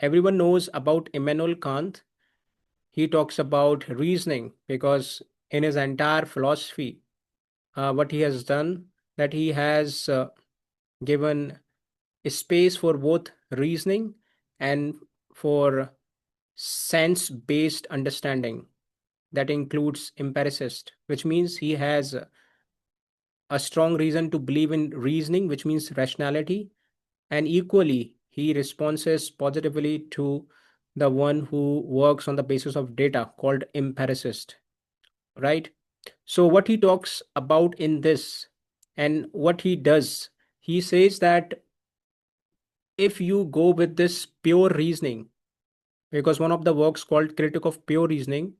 everyone knows about Immanuel Kant. He talks about reasoning because in his entire philosophy, what he has done, that he has given space for both reasoning and for sense based understanding that includes empiricist, which means he has a strong reason to believe in reasoning, which means rationality, and equally he responds positively to the one who works on the basis of data called empiricist, right? So what he talks about in this and what he does, he says that if you go with this pure reasoning, because one of the works called Critic of Pure Reasoning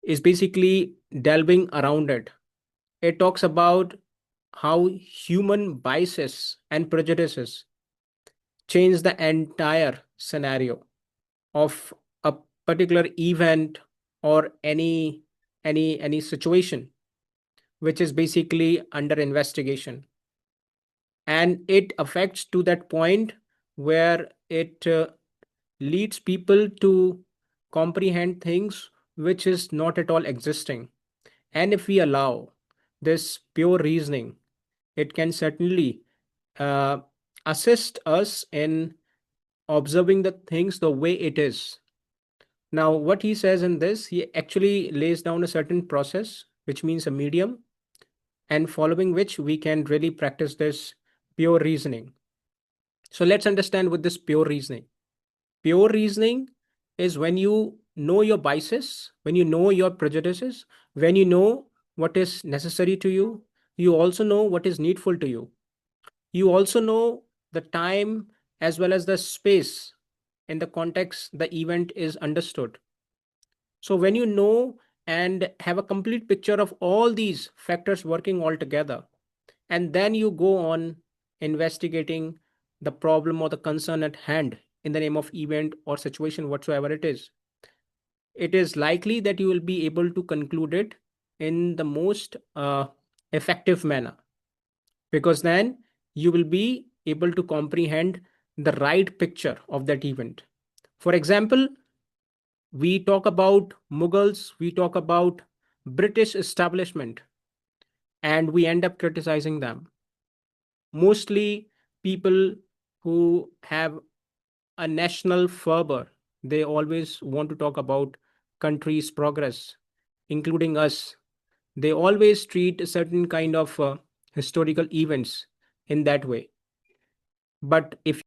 is basically delving around it. It talks about how human biases and prejudices change the entire scenario of a particular event or any situation which is basically under investigation, and it affects to that point where it leads people to comprehend things which is not at all existing. And if we allow this pure reasoning, it can certainly uh, assist us in observing the things the way it is. Now, what he says in this, he actually lays down a certain process, which means a medium, and following which we can really practice this pure reasoning. So let's understand with this pure reasoning. Pure reasoning is when you know your biases, when you know your prejudices, when you know what is necessary to you, you also know what is needful to you. You also know the time as well as the space in the context the event is understood. So when you know and have a complete picture of all these factors working all together, and then you go on investigating the problem or the concern at hand in the name of event or situation whatsoever it is likely that you will be able to conclude it in the most effective manner, because then you will be able to comprehend the right picture of that event. For example, we talk about Mughals, we talk about British establishment, and we end up criticizing them. Mostly people who have a national fervor, they always want to talk about country's progress, including us. They always treat a certain kind of historical events in that way. But if